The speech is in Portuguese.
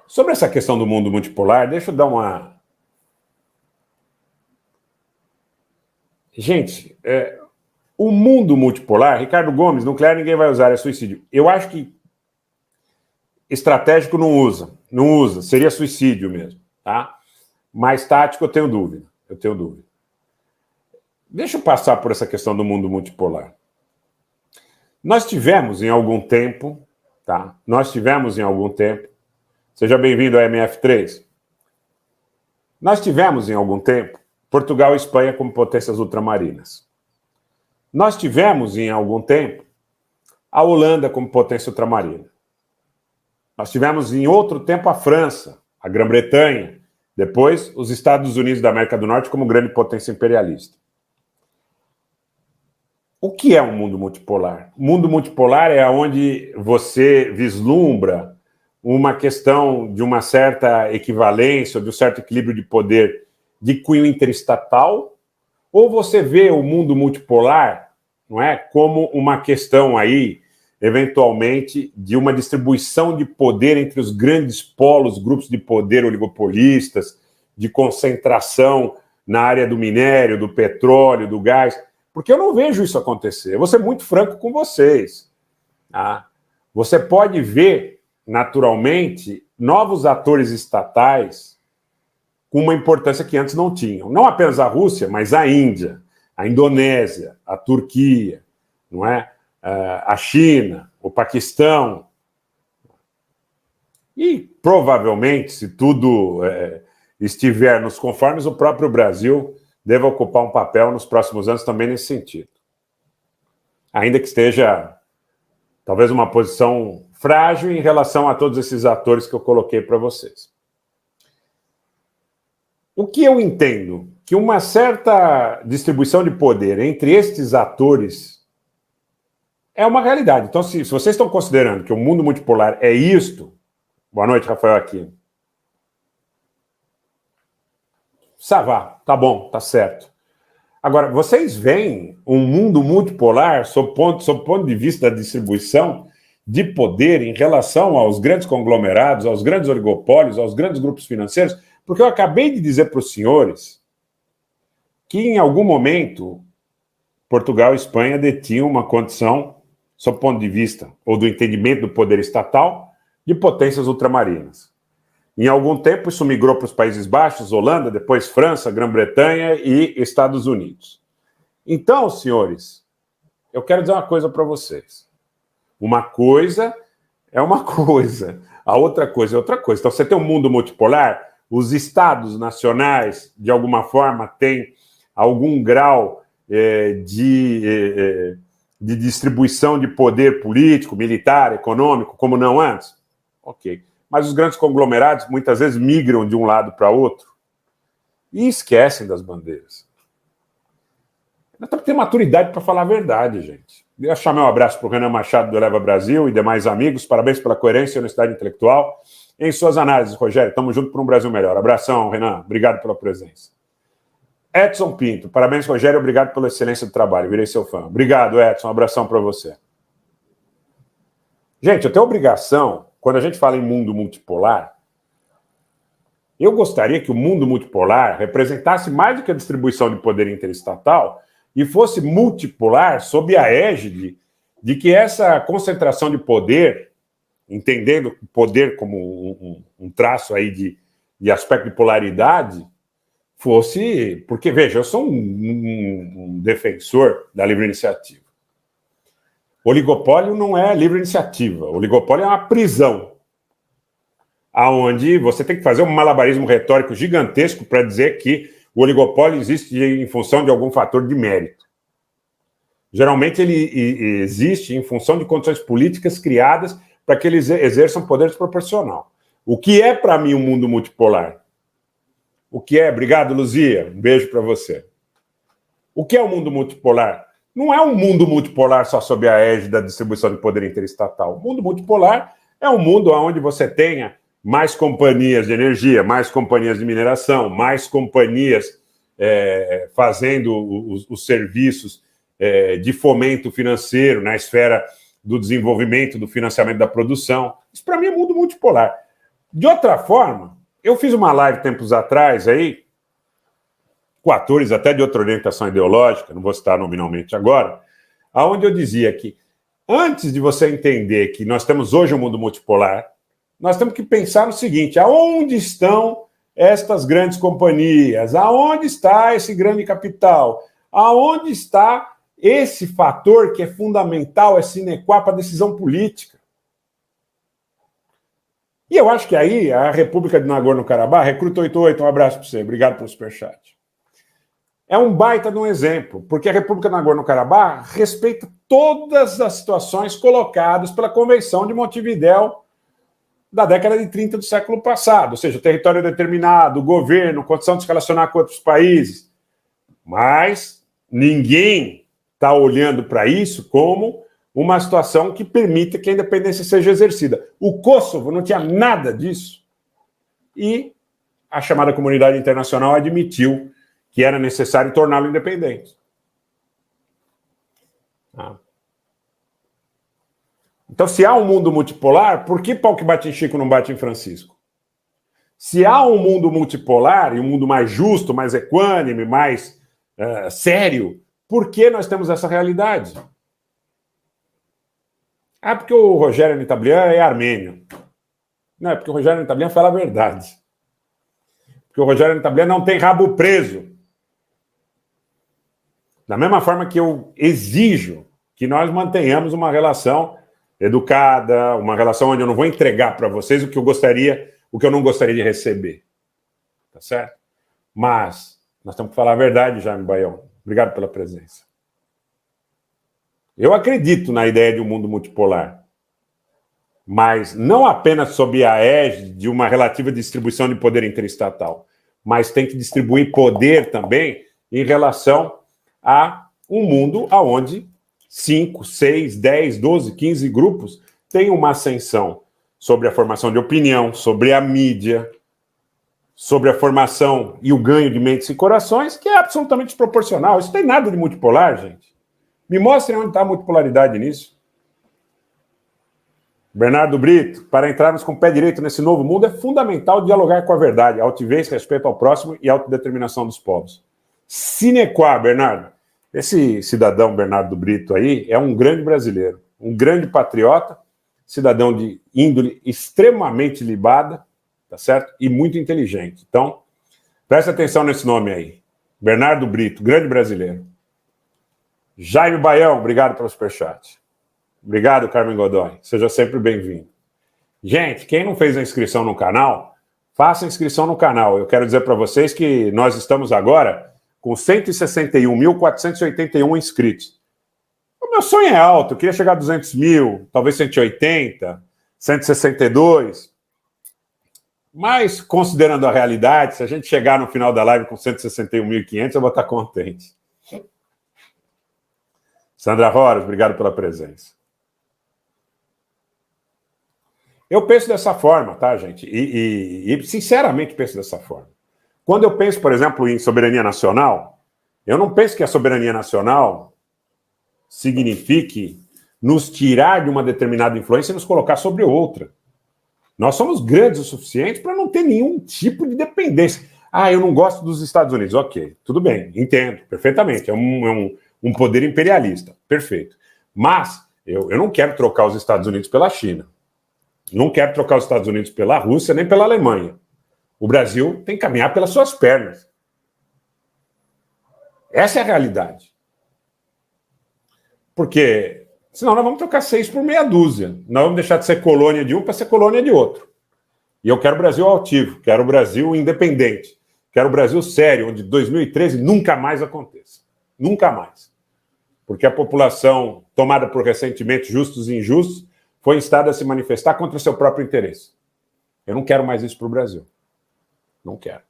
Sobre essa questão do mundo multipolar, deixa eu dar uma... Gente, o mundo multipolar, Ricardo Gomes, nuclear ninguém vai usar, é suicídio. Eu acho que estratégico não usa, seria suicídio mesmo, tá? Mas tático eu tenho dúvida. Deixa eu passar por essa questão do mundo multipolar. Nós tivemos em algum tempo, tá? Seja bem-vindo ao MF3. Nós tivemos em algum tempo Portugal e Espanha como potências ultramarinas. Nós tivemos em algum tempo a Holanda como potência ultramarina. Nós tivemos em outro tempo a França, a Grã-Bretanha, depois os Estados Unidos da América do Norte como grande potência imperialista. O que é um mundo multipolar? O mundo multipolar é onde você vislumbra uma questão de uma certa equivalência, de um certo equilíbrio de poder de cunho interestatal, ou você vê o mundo multipolar, não é, como uma questão aí, eventualmente, de uma distribuição de poder entre os grandes polos, grupos de poder oligopolistas, de concentração na área do minério, do petróleo, do gás, porque eu não vejo isso acontecer. Eu vou ser muito franco com vocês. Tá? Você pode ver, naturalmente, novos atores estatais com uma importância que antes não tinham. Não apenas a Rússia, mas a Índia, a Indonésia, a Turquia, não é? A China, o Paquistão. E, provavelmente, se tudo estiver nos conformes, o próprio Brasil deva ocupar um papel nos próximos anos também nesse sentido. Ainda que esteja, talvez, uma posição frágil em relação a todos esses atores que eu coloquei para vocês. O que eu entendo? Que uma certa distribuição de poder entre estes atores é uma realidade. Então, se vocês estão considerando que o mundo multipolar é isto... Boa noite, Rafael Aquino. Savá, tá bom, tá certo. Agora, vocês veem um mundo multipolar sob ponto de vista da distribuição de poder em relação aos grandes conglomerados, aos grandes oligopólios, aos grandes grupos financeiros? Porque eu acabei de dizer para os senhores que, em algum momento, Portugal e Espanha detinham uma condição, sob ponto de vista, ou do entendimento do poder estatal, de potências ultramarinas. Em algum tempo, isso migrou para os Países Baixos, Holanda, depois França, Grã-Bretanha e Estados Unidos. Então, senhores, eu quero dizer uma coisa para vocês. Uma coisa é uma coisa, a outra coisa é outra coisa. Então, você tem um mundo multipolar, os estados nacionais, de alguma forma, têm algum grau de distribuição de poder político, militar, econômico, como não antes? Ok. Mas os grandes conglomerados muitas vezes migram de um lado para outro e esquecem das bandeiras. Nós temos que ter maturidade para falar a verdade, gente. Deixa eu chamar um abraço para o Renan Machado do Eleva Brasil e demais amigos. Parabéns pela coerência e honestidade intelectual em suas análises, Rogério. Estamos juntos por um Brasil melhor. Abração, Renan. Obrigado pela presença. Edson Pinto. Parabéns, Rogério. Obrigado pela excelência do trabalho. Virei seu fã. Obrigado, Edson. Um abração para você. Gente, eu tenho obrigação, quando a gente fala em mundo multipolar, eu gostaria que o mundo multipolar representasse mais do que a distribuição de poder interestatal e fosse multipolar sob a égide de que essa concentração de poder, entendendo o poder como um traço aí de aspecto de polaridade, fosse... Porque, veja, eu sou um defensor da livre iniciativa. Oligopólio não é livre iniciativa. Oligopólio é uma prisão, aonde você tem que fazer um malabarismo retórico gigantesco para dizer que o oligopólio existe em função de algum fator de mérito. Geralmente ele existe em função de condições políticas criadas para que eles exerçam poder desproporcional. O que é, para mim, um mundo multipolar? O que é? Obrigado, Luzia. Um beijo para você. O que é o mundo multipolar? Não é um mundo multipolar só sob a égide da distribuição de poder interestatal. O mundo multipolar é um mundo onde você tenha mais companhias de energia, mais companhias de mineração, mais companhias fazendo os serviços de fomento financeiro na esfera do desenvolvimento, do financiamento da produção. Isso, para mim, é mundo multipolar. De outra forma, eu fiz uma live tempos atrás aí, com atores até de outra orientação ideológica, não vou citar nominalmente agora, onde eu dizia que antes de você entender que nós temos hoje um mundo multipolar, nós temos que pensar no seguinte: aonde estão estas grandes companhias? Aonde está esse grande capital? Aonde está esse fator que é fundamental, é sine qua para a decisão política? E eu acho que aí a República de Nagorno-Karabakh, Recruta 88, um abraço para você, obrigado pelo superchat. É um baita de um exemplo, porque a República de Nagorno-Karabakh respeita todas as situações colocadas pela Convenção de Montevidéu da década de 30 do século passado, ou seja, território determinado, governo, condição de se relacionar com outros países. Mas ninguém está olhando para isso como uma situação que permita que a independência seja exercida. O Kosovo não tinha nada disso. E a chamada comunidade internacional admitiu que era necessário torná-lo independente. Então, se há um mundo multipolar, por que pau que bate em Chico não bate em Francisco? Se há um mundo multipolar e um mundo mais justo, mais equânime, mais sério, por que nós temos essa realidade? Porque o Rogério Nitablian é armênio. Não, é porque o Rogério Nitablian fala a verdade. Porque o Rogério Nitablian não tem rabo preso. Da mesma forma que eu exijo que nós mantenhamos uma relação educada, uma relação onde eu não vou entregar para vocês o que eu gostaria, o que eu não gostaria de receber. Tá certo? Mas nós temos que falar a verdade, Jaime Baião. Obrigado pela presença. Eu acredito na ideia de um mundo multipolar, mas não apenas sob a égide de uma relativa distribuição de poder interestatal, mas tem que distribuir poder também em relação a um mundo onde 5, 6, 10, 12, 15 grupos têm uma ascensão sobre a formação de opinião, sobre a mídia, sobre a formação e o ganho de mentes e corações, que é absolutamente desproporcional. Isso não tem nada de multipolar, gente. Me mostrem onde está a multipolaridade nisso. Bernardo Brito, para entrarmos com o pé direito nesse novo mundo, é fundamental dialogar com a verdade, altivez, respeito ao próximo e autodeterminação dos povos. Sine qua, Bernardo. Esse cidadão Bernardo Brito aí é um grande brasileiro, um grande patriota, cidadão de índole extremamente libada, tá certo? E muito inteligente. Então, preste atenção nesse nome aí. Bernardo Brito, grande brasileiro. Jaime Baião, obrigado pelo superchat. Obrigado, Carmen Godoy. Seja sempre bem-vindo. Gente, quem não fez a inscrição no canal, faça a inscrição no canal. Eu quero dizer para vocês que nós estamos agora com 161.481 inscritos. O meu sonho é alto, eu queria chegar a 200 mil, talvez 180, 162. Mas, considerando a realidade, se a gente chegar no final da live com 161.500, eu vou estar contente. Sandra Roras, obrigado pela presença. Eu penso dessa forma, tá, gente? E sinceramente penso dessa forma. Quando eu penso, por exemplo, em soberania nacional, eu não penso que a soberania nacional signifique nos tirar de uma determinada influência e nos colocar sobre outra. Nós somos grandes o suficiente para não ter nenhum tipo de dependência. Eu não gosto dos Estados Unidos. Ok, tudo bem, entendo perfeitamente. É um poder imperialista, perfeito. Mas eu não quero trocar os Estados Unidos pela China. Não quero trocar os Estados Unidos pela Rússia, nem pela Alemanha. O Brasil tem que caminhar pelas suas pernas. Essa é a realidade. Porque senão nós vamos trocar 6 por meia dúzia. Nós vamos deixar de ser colônia de um para ser colônia de outro. E eu quero o Brasil altivo, quero o Brasil independente, quero o Brasil sério, onde 2013 nunca mais aconteça. Nunca mais. Porque a população, tomada por ressentimentos justos e injustos, foi instada a se manifestar contra seu próprio interesse. Eu não quero mais isso para o Brasil. Não quero.